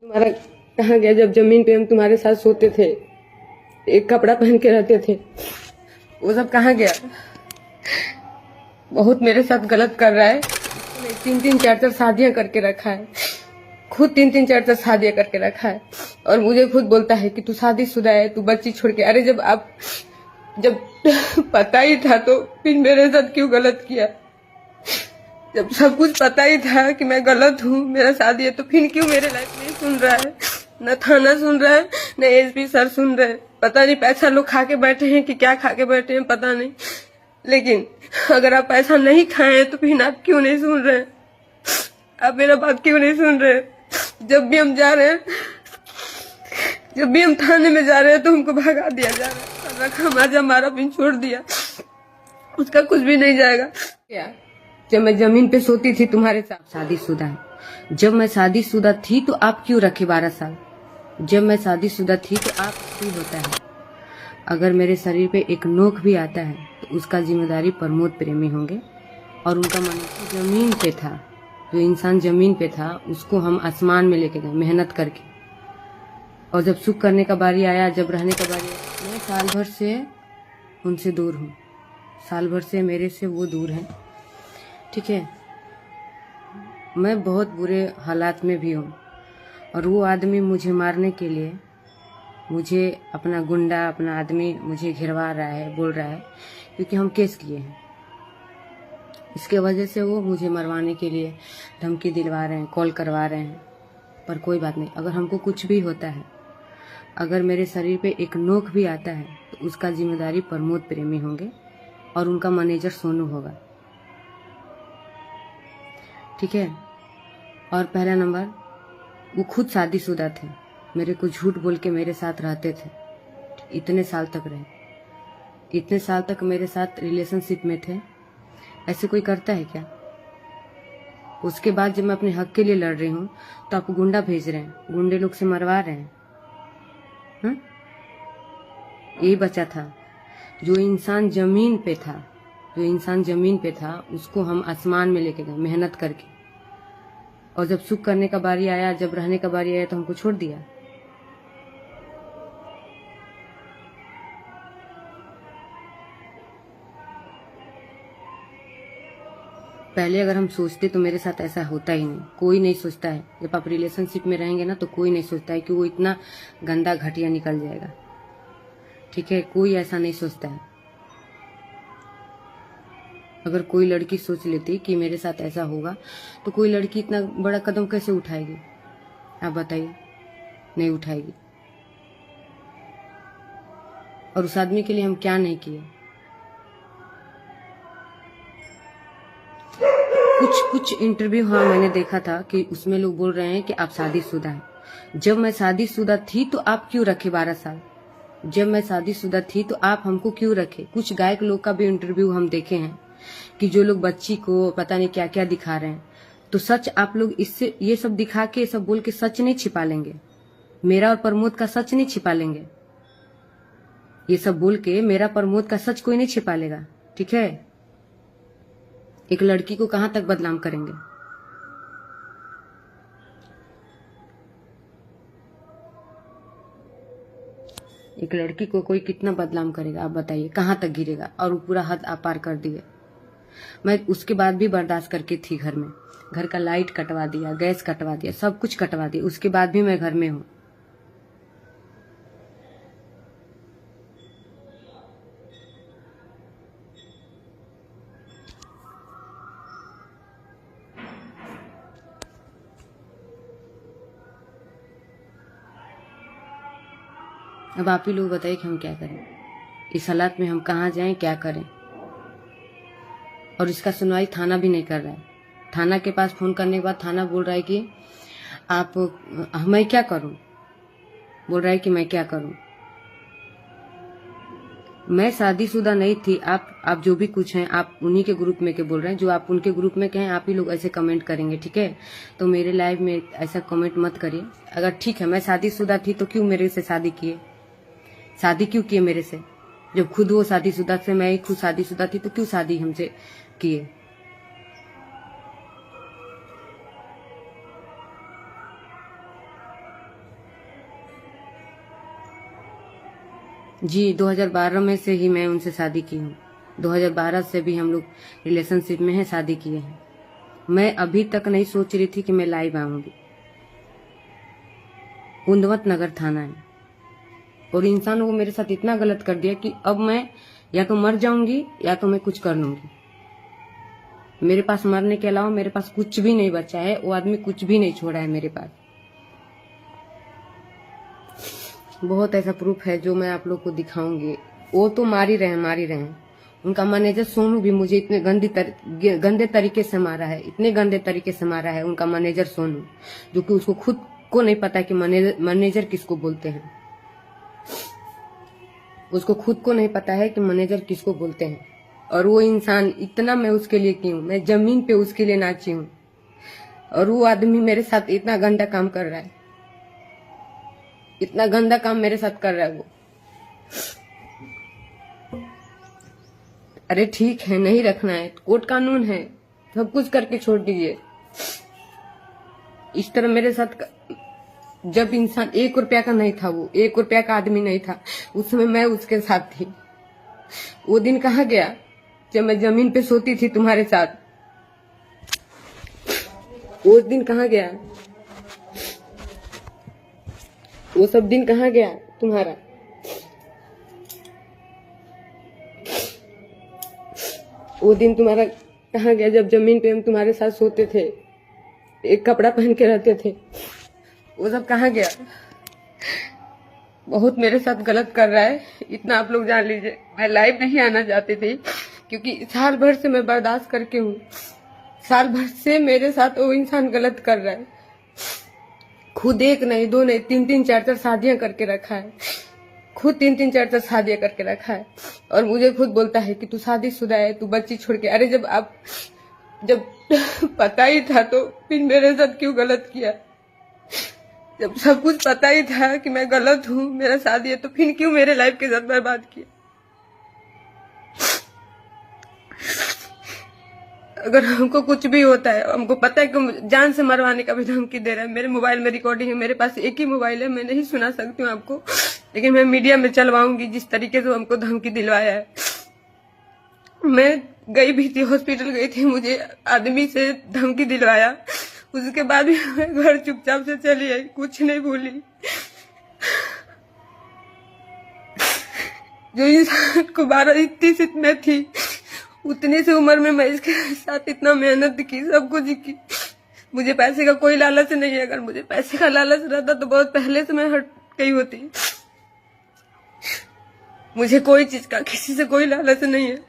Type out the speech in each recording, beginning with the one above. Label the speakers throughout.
Speaker 1: तुम्हारा कहाँ गया जब जमीन पे हम तुम्हारे साथ सोते थे, एक कपड़ा पहन के रहते थे, वो सब कहाँ गया? बहुत मेरे साथ गलत कर रहा है। 3-3 4-4 शादियां करके रखा है, खुद 3-3 4-4 शादियां करके रखा है, और मुझे खुद बोलता है कि तू शादीशुदा है, तू बच्ची छोड़ के। अरे जब पता ही था तो फिर मेरे साथ क्यों गलत किया? जब सब कुछ पता ही था कि मैं गलत हूँ, मेरा शादी है, तो फिर क्यों मेरे लाइफ नहीं सुन रहा है? न थाना सुन रहा है, न एसपी सर सुन रहे हैं। पता नहीं पैसा लोग खा के बैठे हैं कि क्या खा के बैठे हैं, पता नहीं। लेकिन अगर आप पैसा नहीं खाए हैं तो फिर आप क्यों नहीं सुन रहे? आप मेरा बात क्यों नहीं सुन रहे? जब भी हम जा रहे हैं, जब भी हम थाने में जा रहे हैं तो हमको भगा दिया जा रहा है। रखा माजा मारा पिन छोड़ दिया, उसका कुछ भी नहीं जाएगा क्या? जब मैं जमीन पे सोती थी तुम्हारे साथ, शादीशुदा है। जब मैं शादीशुदा थी तो आप क्यों रखे 12 साल? जब मैं शादीशुदा थी तो आप क्यों होता है? अगर मेरे शरीर पे एक नोक भी आता है तो उसका जिम्मेदारी प्रमोद प्रेमी होंगे, और उनका मन जमीन पे था। जो इंसान जमीन पे था उसको हम आसमान में लेके गए मेहनत करके, और जब सुख करने का बारी आया, जब रहने का बारी आया, मैं साल भर से उनसे दूर हूँ, साल भर से मेरे से वो दूर हैं, ठीक है। मैं बहुत बुरे हालात में भी हूँ, और वो आदमी मुझे मारने के लिए, मुझे अपना गुंडा, अपना आदमी मुझे घिरवा रहा है, बोल रहा है, क्योंकि हम केस किए हैं। इसके वजह से वो मुझे मरवाने के लिए धमकी दिलवा रहे हैं, कॉल करवा रहे हैं। पर कोई बात नहीं, अगर हमको कुछ भी होता है, अगर मेरे शरीर पे एक नोक भी आता है तो उसका जिम्मेदारी प्रमोद प्रेमी होंगे, और उनका मैनेजर सोनू होगा, ठीक है। और पहला नंबर, वो खुद शादीशुदा थे, मेरे को झूठ बोल के मेरे साथ रहते थे, इतने साल तक रहे, इतने साल तक मेरे साथ रिलेशनशिप में थे। ऐसे कोई करता है क्या? उसके बाद जब मैं अपने हक के लिए लड़ रही हूँ तो आप गुंडा भेज रहे हैं, गुंडे लोग से मरवा रहे हैं। यही बचा था। जो इंसान जमीन पे था, जो इंसान जमीन पे था, उसको हम आसमान में लेके गए मेहनत करके, और जब सुख करने का बारी आया, जब रहने का बारी आया तो हमको छोड़ दिया। पहले अगर हम सोचते तो मेरे साथ ऐसा होता ही नहीं। कोई नहीं सोचता है, जब आप रिलेशनशिप में रहेंगे ना तो कोई नहीं सोचता है कि वो इतना गंदा घटिया निकल जाएगा, ठीक है। कोई ऐसा नहीं सोचता है। अगर कोई लड़की सोच लेती कि मेरे साथ ऐसा होगा तो कोई लड़की इतना बड़ा कदम कैसे उठाएगी? आप बताइए, नहीं उठाएगी। और उस आदमी के लिए हम क्या नहीं किए? कुछ इंटरव्यू, हाँ मैंने देखा था कि उसमें लोग बोल रहे हैं कि आप शादीशुदा हैं। जब मैं शादीशुदा थी तो आप क्यों रखे 12 साल? जब मैं शादीशुदा थी तो आप हमको क्यों रखे? कुछ गायक लोग का भी इंटरव्यू हम देखे हैं कि जो लोग बच्ची को पता नहीं क्या क्या दिखा रहे हैं। तो सच आप लोग इससे ये सब दिखा के, सब बोल के सच नहीं छिपा लेंगे। मेरा और प्रमोद का सच नहीं छिपा लेंगे। ये सब बोल के मेरा प्रमोद का सच कोई नहीं छिपा लेगा, ठीक है। एक लड़की को कहां तक बदनाम करेंगे? एक लड़की को कोई कितना बदनाम करेगा? आप बताइए, कहां तक गिरेगा? और वो पूरा हद आप पार कर दिए। मैं उसके बाद भी बर्दाश्त करके थी घर में, घर का लाइट कटवा दिया, गैस कटवा दिया, सब कुछ कटवा दिया, उसके बाद भी मैं घर में हूँ। अब आप ही लोग बताइए कि हम क्या करें? इस हालात में हम कहाँ जाएं, क्या करें? और इसका सुनवाई थाना भी नहीं कर रहा है। थाना के पास फोन करने के बाद थाना बोल रहा है कि मैं क्या करूं? बोल रहा है कि मैं क्या करूं? मैं शादीशुदा नहीं थी। आप जो भी कुछ हैं, आप उन्हीं के ग्रुप में के बोल रहे हैं। जो आप उनके ग्रुप में कहें, आप ही लोग ऐसे कमेंट करेंगे, ठीक है। तो मेरे लाइव में ऐसा कमेंट मत करिए। अगर ठीक है मैं शादीशुदा थी तो क्यों मेरे से शादी किए? शादी क्यों किए मेरे से? जब खुद वो शादीशुदा थे, मैं खुद शादीशुदा थी, तो क्यों शादी हमसे किए? जी 2012 में से ही मैं उनसे शादी की हूँ। 2012 से भी हम लोग रिलेशनशिप में हैं, शादी किए हैं। मैं अभी तक नहीं सोच रही थी कि मैं लाइव आऊंगी। कुंदवत नगर थाना है और इंसानों को मेरे साथ इतना गलत कर दिया कि अब मैं या तो मर जाऊंगी या तो मैं कुछ कर लूंगी। मेरे पास मरने के अलावा मेरे पास कुछ भी नहीं बचा है। वो आदमी कुछ भी नहीं छोड़ा है मेरे पास। बहुत ऐसा प्रूफ है जो मैं आप लोग को दिखाऊंगी। वो तो मार ही रहे हैं। उनका मैनेजर सोनू भी मुझे इतने गंदे तरीके से मारा है, इतने गंदे तरीके से मारा है उनका मैनेजर सोनू, जो कि उसको खुद को नहीं पता कि मैनेजर किसको बोलते हैं। उसको खुद को नहीं पता है कि मैनेजर किसको बोलते हैं। और वो इंसान इतना मैं उसके लिए की हूँ, मैं जमीन पे उसके लिए नाची हूँ। और वो आदमी मेरे साथ इतना गंदा काम कर रहा है, इतना गंदा काम मेरे साथ कर रहा है वो। अरे ठीक है, नहीं रखना है, कोर्ट कानून है, सब कुछ करके छोड़ दीजिए। इस तरह मेरे साथ जब इंसान 1 रुपया का नहीं था, वो 1 रुपया का आदमी नहीं था, उस समय मैं उसके साथ थी। वो दिन कहाँ गया जब मैं जमीन पे सोती थी तुम्हारे साथ? वो दिन कहाँ गया? वो सब दिन कहाँ गया तुम्हारा? वो दिन तुम्हारा कहाँ गया जब जमीन पे हम तुम्हारे साथ सोते थे, एक कपड़ा पहन के रहते थे? वो सब कहाँ गया? बहुत मेरे साथ गलत कर रहा है, इतना आप लोग जान लीजिए। मैं लाइव नहीं आना चाहती थी क्योंकि साल भर से मैं बर्दाश्त करके हूँ। साल भर से मेरे साथ वो इंसान गलत कर रहा है। खुद 1 नहीं 2 नहीं 3-3 4-4 शादियां करके रखा है। खुद 3-3 4-4 शादियां करके रखा है और मुझे खुद बोलता है कि तू शादीशुदा है, तू बच्ची छोड़ के। अरे जब पता ही था तो फिर मेरे साथ क्यों गलत किया? जब सब कुछ पता ही था कि मैं गलत हूँ, मेरा शादी है, तो फिर क्यों मेरे लाइफ के साथ बर्बाद किया? अगर हमको कुछ भी होता है, हमको पता है कि जान से मरवाने का भी धमकी दे रहा है। मेरे मोबाइल में रिकॉर्डिंग है, मेरे पास एक ही मोबाइल है, मैं नहीं सुना सकती हूँ आपको, लेकिन मैं मीडिया में चलवाऊंगी जिस तरीके से हमको धमकी दिलवाया है। मैं गई भी थी, हॉस्पिटल गई थी, मुझे आदमी से धमकी दिलवाया। उसके बाद भी मैं घर चुपचाप से चली आई, कुछ नहीं बोली। जो इंसान को 12-30 में थी, उतनी सी उम्र में मैं इसके साथ इतना मेहनत की, सब कुछ की। मुझे पैसे का कोई लालच नहीं है। अगर मुझे पैसे का लालच रहता तो बहुत पहले से मैं हट गई होती। मुझे कोई चीज का, किसी से कोई लालच नहीं है।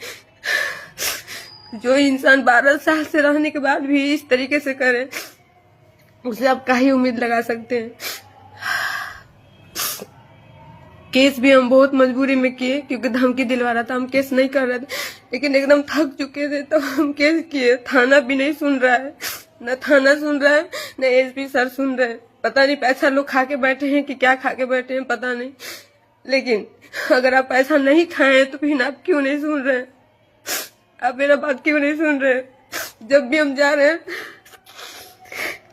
Speaker 1: जो इंसान 12 साल से रहने के बाद भी इस तरीके से करे, उसे आप क्या ही उम्मीद लगा सकते हैं? केस भी हम बहुत मजबूरी में किए क्योंकि धमकी दिलवा रहा था। हम केस नहीं कर रहे थे, लेकिन एकदम थक चुके थे तो हम केस किए। थाना भी नहीं सुन रहा है, न थाना सुन रहा है, न एसपी सर सुन रहे हैं। पता नहीं पैसा लोग खा के बैठे हैं कि क्या खा के बैठे हैं, पता नहीं। लेकिन अगर आप पैसा नहीं खाए तो फिर आप क्यों नहीं सुन रहे हैं? आप मेरा बात क्यों नहीं सुन रहे? जब भी हम जा रहे हैं,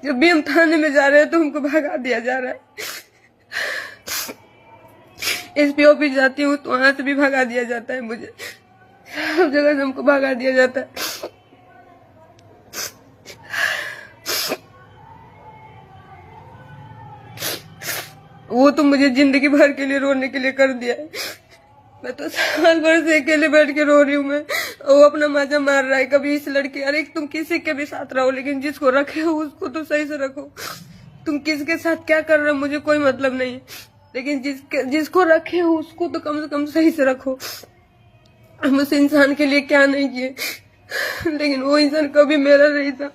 Speaker 1: जब भी हम थाने में जा रहे हैं तो हमको भगा दिया जा रहा है। एसपी ऑफिस जाती हूँ तो वहां से भी भगा दिया जाता है मुझे, सब जगह से हमको भगा दिया जाता है। वो तो मुझे जिंदगी भर के लिए रोने के लिए कर दिया है। मैं तो साल भर से अकेले बैठ के रो रही हूँ। मैं, वो अपना मजा मार रहा है। कभी इस लड़की, अरे तुम किसी के भी साथ रहो, लेकिन जिसको रखे हो उसको तो सही से रखो। तुम किसके साथ क्या कर रहे हो मुझे कोई मतलब नहीं है, लेकिन जिसको रखे हो उसको तो कम से कम सही से रखो। हम उस इंसान के लिए क्या नहीं किए, लेकिन वो इंसान कभी मेरा नहीं था।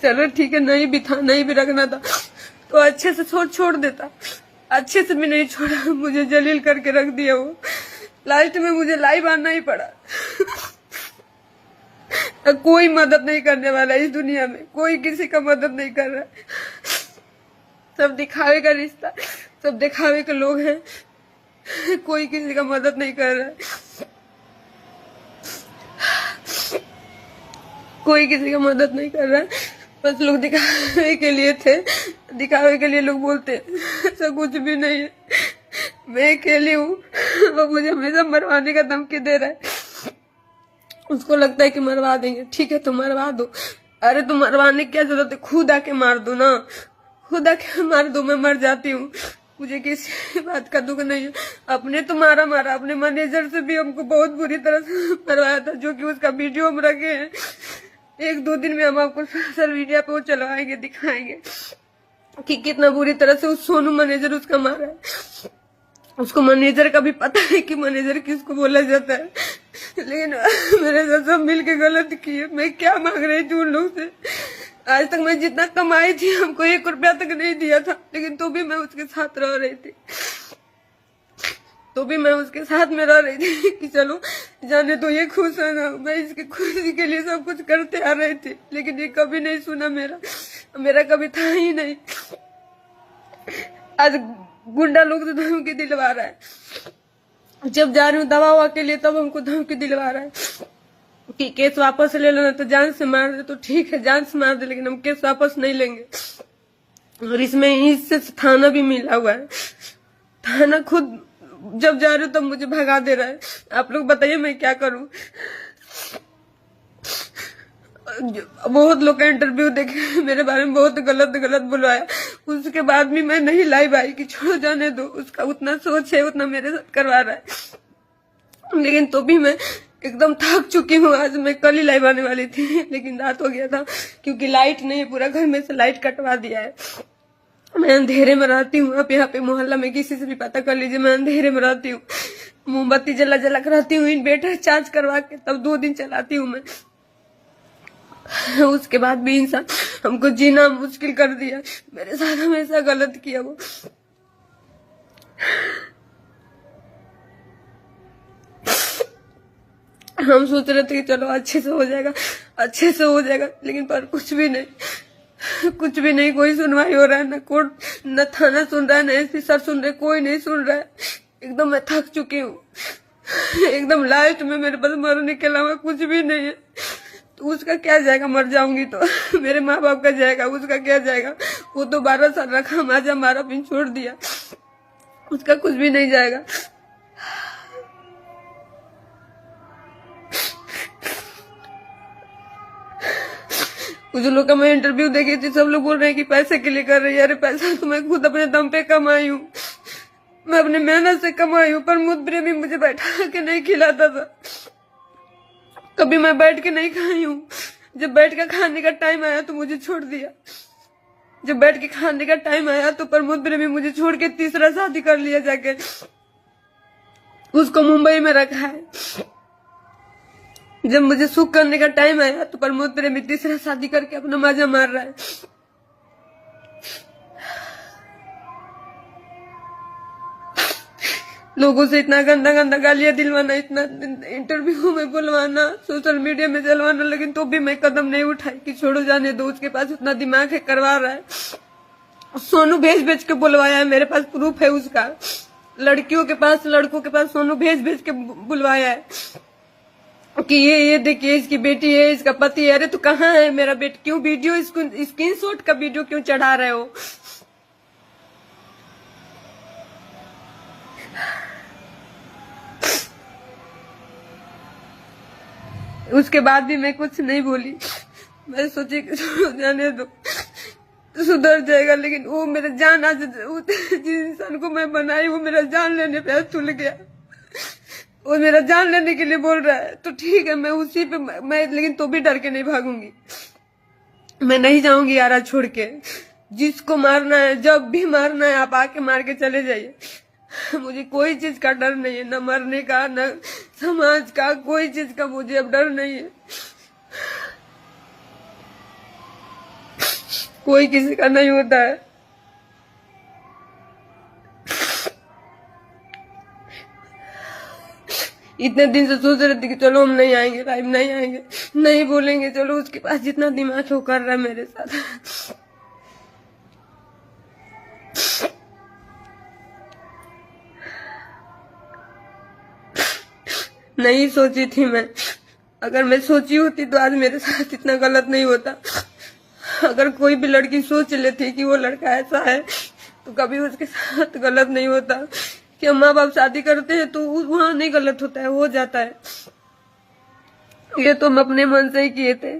Speaker 1: चलो ठीक है, नहीं भी था, नहीं भी रखना था तो अच्छे से छोड़ देता। अच्छे से भी नहीं छोड़ा, मुझे जलील करके रख दिया वो। लास्ट में मुझे लाइव आना ही पड़ा। कोई मदद नहीं करने वाला इस दुनिया में, कोई किसी का मदद नहीं कर रहा। सब दिखावे का रिश्ता, सब दिखावे के लोग हैं, कोई किसी का मदद नहीं कर रहा है। कोई किसी का मदद नहीं कर रहा है। बस लोग दिखावे के लिए थे, दिखावे के लिए लोग बोलते हैं, ऐसा कुछ भी नहीं है। मैं अकेली हूँ। वो मुझे हमेशा मरवाने का धमकी दे रहा है। उसको लगता है कि मरवा देंगे, ठीक है तो मरवा दो। अरे तो मरवाने की क्या जरूरत है, खुद आके मार दो ना, खुद आके मार दो, मैं मर जाती हूँ, मुझे किसी बात का दुख नहीं है। अपने तो मारा, अपने मैनेजर से भी हमको बहुत बुरी तरह से मरवाया था, जो कि उसका वीडियो हम रखे हैं। 1-2 दिन में हम आपको सोशल मीडिया पे वो चलवाएंगे, दिखाएंगे कि कितना बुरी तरह से उस सोनू मैनेजर उसका मारा है। उसको मैनेजर का भी पता है कि मैनेजर किसको बोला जाता है, लेकिन मेरे साथ सब मिलके गलत किए। मैं क्या मांग रही थी उन लोग से, आज तक मैं जितना कमाई थी हमको 1 रुपया तक नहीं दिया था, लेकिन तो भी मैं उसके साथ रह रही थी, तो भी मैं उसके साथ में रह रही थी कि चलो जाने तो ये खुश है ना। मैं इसकी खुशी के लिए सब कुछ करते आ रही थी, लेकिन ये कभी नहीं सुना, मेरा कभी था ही नहीं। आज गुंडा लोग से धमकी दिलवा रहा है। जब जा रही हूँ दवा ववा के लिए तब हमको धमकी दिलवा रहा है कि केस वापस ले लो ना तो जान से मार दे। तो ठीक है जान से मार दे, लेकिन हम केस वापस नहीं लेंगे। और इसमें इससे थाना भी मिला हुआ है। थाना खुद जब जा रही हूँ तब मुझे भगा दे रहा है। आप लोग बताइए मैं क्या करूँ। बहुत लोग का इंटरव्यू देखे, मेरे बारे में बहुत गलत बुलवाया, उसके बाद भी मैं नहीं लाइव आई कि छोड़ो जाने दो, उसका उतना सोच है उतना मेरे साथ करवा रहा है। लेकिन तो भी मैं एकदम थक चुकी हूँ। आज मैं कल ही लाइव आने वाली थी, लेकिन रात हो गया था क्योंकि लाइट नहीं है, पूरा घर में से लाइट कटवा दिया है। मैं अंधेरे में रहती हूँ। आप यहाँ पे मोहल्ला में किसी से भी पता कर लीजिए, मैं अंधेरे में रहती हूँ। मोमबत्ती जला जला कर रहती हूँ, इन्वर्टर चार्ज करवा के तब 2 दिन चलाती हूँ मैं। उसके बाद भी इंसान हमको जीना मुश्किल कर दिया। मेरे साथ हमेशा गलत किया वो। हम सोच रहे थे कि चलो अच्छे से हो जाएगा, लेकिन पर कुछ भी नहीं, कोई सुनवाई हो रहा है, न कोर्ट न थाना सुन रहा है, न एसपी सर सुन रहे, कोई नहीं सुन रहा है। एकदम मैं थक चुकी हूँ। एकदम लास्ट में मेरे पास मरने के अलावा कुछ भी नहीं है। तो उसका क्या जाएगा, मर जाऊंगी तो मेरे माँ बाप का जाएगा, उसका क्या जाएगा। वो तो 12 साल रखा, माजा मारा, फिर छोड़ दिया, उसका कुछ भी नहीं जाएगा। कुछ लोग का मैं इंटरव्यू देखी थी, सब लोग बोल रहे हैं कि पैसे के लिए कर रही है। अरे पैसा तो मैं खुद अपने दम पे कमाई हूँ, मैं अपने मेहनत से कमाई हूँ। पर मुझ प्रेमी मुझे बैठा के नहीं खिलाता था, कभी मैं बैठ के नहीं खाई हूँ। जब बैठ के खाने का टाइम आया तो मुझे छोड़ दिया। जब बैठ के खाने का टाइम आया तो प्रमोद प्रेमी मुझे छोड़ के तीसरा शादी कर लिया जाके, उसको मुंबई में रखा है। जब मुझे सुख करने का टाइम आया तो प्रमोद प्रेमी तीसरा शादी करके अपना मजा मार रहा है। लोगों से इतना गंदा गालियां दिलवाना, इतना इंटरव्यू में बुलवाना, सोशल मीडिया में चलवाना, लेकिन तो भी मैं कदम नहीं उठाई कि छोड़ो जाने दो। उसके पास उतना दिमाग है, करवा रहा है। सोनू भेज के बुलवाया है, मेरे पास प्रूफ है उसका। लड़कों के पास सोनू भेज के बुलवाया है कि ये देखिए इसकी बेटी है, इसका पति है। अरे तो कहाँ है मेरा बेटी, क्यों वीडियो स्क्रीनशॉट का वीडियो क्यों चढ़ा रहे हो। उसके बाद भी मैं कुछ नहीं बोली। मैं सोची कि जाने दो, सुधर जाएगा। लेकिन वो मेरा जान, आज जिस इंसान को मैं बनाई वो मेरा जान लेने पे तुल गया। वो मेरा जान लेने के लिए बोल रहा है तो ठीक है, मैं उसी पे मैं लेकिन तो भी डर के नहीं भागूंगी। मैं नहीं जाऊंगी यारा छोड़ के। जिसको मारना है, जब भी मारना है, आप आके मार के चले जाइए। मुझे कोई चीज का डर नहीं है, न मरने का, न समाज का, कोई चीज का मुझे अब डर नहीं है। कोई किसी का नहीं होता है। इतने दिन से सोच रहे थे कि चलो हम नहीं आएंगे, लाइव नहीं आएंगे, नहीं बोलेंगे। चलो उसके पास जितना दिमाग वो कर रहा है मेरे साथ। नहीं सोची थी मैं। अगर मैं सोची होती तो आज मेरे साथ इतना गलत नहीं होता। अगर कोई भी लड़की सोच लेती कि वो लड़का ऐसा है तो कभी उसके साथ गलत नहीं होता। कि हम माँ बाप शादी करते हैं तो वहां नहीं गलत होता है, हो जाता है। ये तो हम अपने मन से ही किए थे।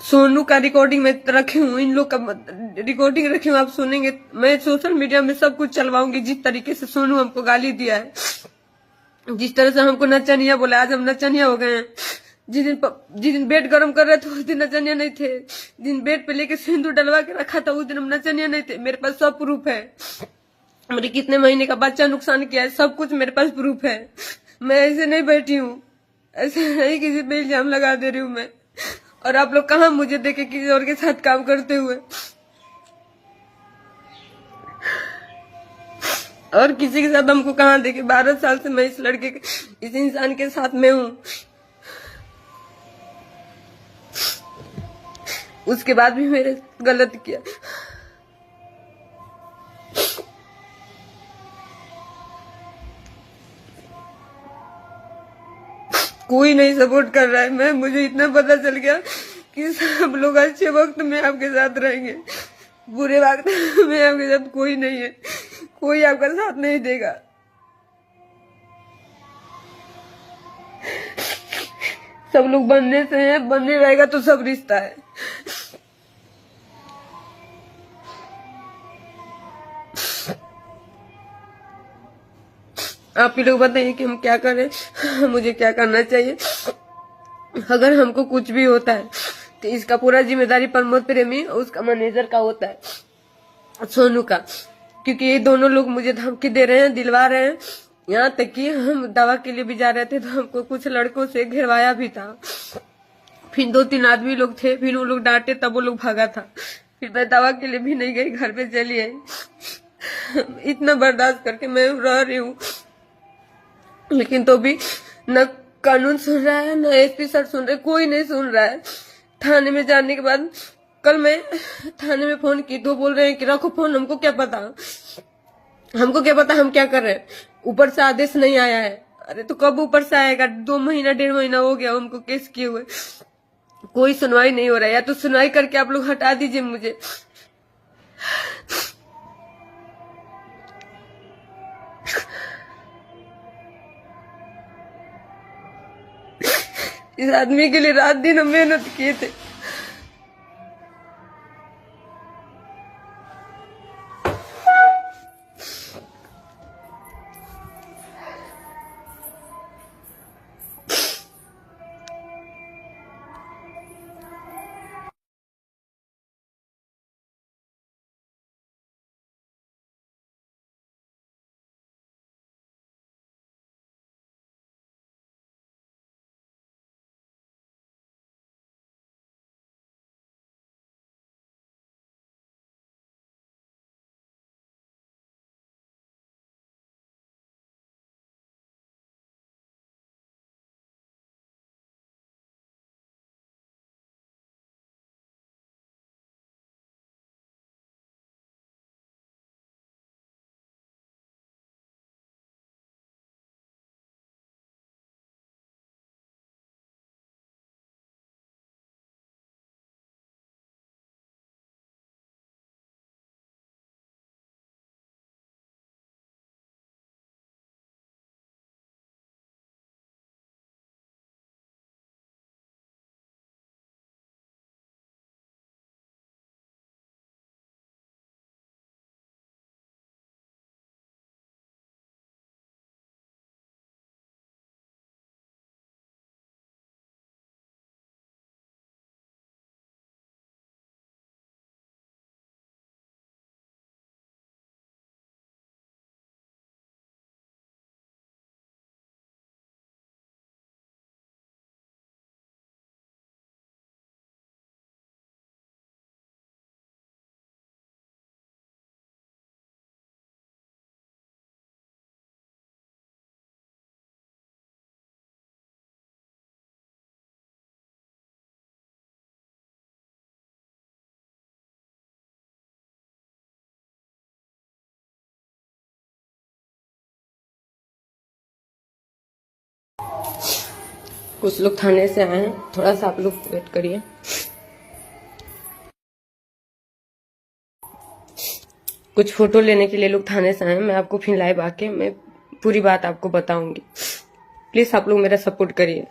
Speaker 1: सोनू का रिकॉर्डिंग मैं रखी हूँ, इन लोग का रिकॉर्डिंग रखी हूँ, आप सुनेंगे। मैं सोशल मीडिया में सब कुछ चलवाऊंगी, जिस तरीके से सोनू हमको गाली दिया है, जिस तरह से हमको नचनिया बोला। आज हम नचनिया हो गए हैं। जिस दिन बेड गरम कर रहे थे उस दिन नचनिया नहीं थे। जिन बेड पे लेके सिंदूर डलवा के रखा था उस दिन हम नचनिया नहीं थे। मेरे पास सब प्रूफ है। मेरे कितने महीने का बच्चा नुकसान किया है, सब कुछ मेरे पास प्रूफ है। मैं ऐसे नहीं बैठी हूँ, ऐसे नहीं किसी पे इल्जाम लगा दे रही हूँ मैं। और आप लोग कहाँ मुझे देखे किसी और के साथ काम करते हुए, और किसी के साथ हमको कहाँ देखे। 12 साल से मैं इस लड़के के, इस इंसान के साथ में हूँ, उसके बाद भी मेरे गलत किया। कोई नहीं सपोर्ट कर रहा है। मुझे इतना पता चल गया कि सब लोग अच्छे वक्त में आपके साथ रहेंगे, बुरे वक्त में आपके साथ कोई नहीं है, कोई आपका साथ नहीं देगा। सब लोग बनने से हैं, बनने रहेगा तो सब रिश्ता है। आप ही लोग बताइए कि हम क्या करें, मुझे क्या करना चाहिए। अगर हमको कुछ भी होता है तो इसका पूरा जिम्मेदारी प्रमोद प्रेमी और उसका मैनेजर का होता है, सोनू का। क्योंकि ये दोनों लोग मुझे धमकी दे रहे हैं, दिलवा रहे हैं। यहाँ तक कि हम दवा के लिए भी जा रहे थे तो हमको कुछ लड़कों से घेरवाया भी था। फिर 2-3 आदमी लोग थे, फिर वो लोग डांटे तब वो लोग भागा था। फिर मैं दवा के लिए भी नहीं गई, घर पे चली आई। इतना बर्दाश्त करके मैं रह रही हूँ, लेकिन तो भी न कानून सुन रहा है, न एसपी सर सुन रहे, कोई नहीं सुन रहा है। थाने में जाने के बाद कल मैं थाने में फोन की तो बोल रहे हैं कि रखो फोन, हमको क्या पता, हमको क्या पता हम क्या कर रहे हैं, ऊपर से आदेश नहीं आया है। अरे तो कब ऊपर से आएगा? 2 महीना 1.5 महीना हो गया हमको केस किए हुए, कोई सुनवाई नहीं हो रहा है। या तो सुनवाई करके आप लोग हटा दीजिए मुझे। इस आदमी के लिए रात दिन हम मेहनत किए थे। कुछ लोग थाने से आए हैं, थोड़ा सा आप लोग वेट करिए। कुछ फोटो लेने के लिए लोग थाने से आए हैं, मैं आपको फिर लाइव आके मैं पूरी बात आपको बताऊंगी। प्लीज आप लोग मेरा सपोर्ट करिए।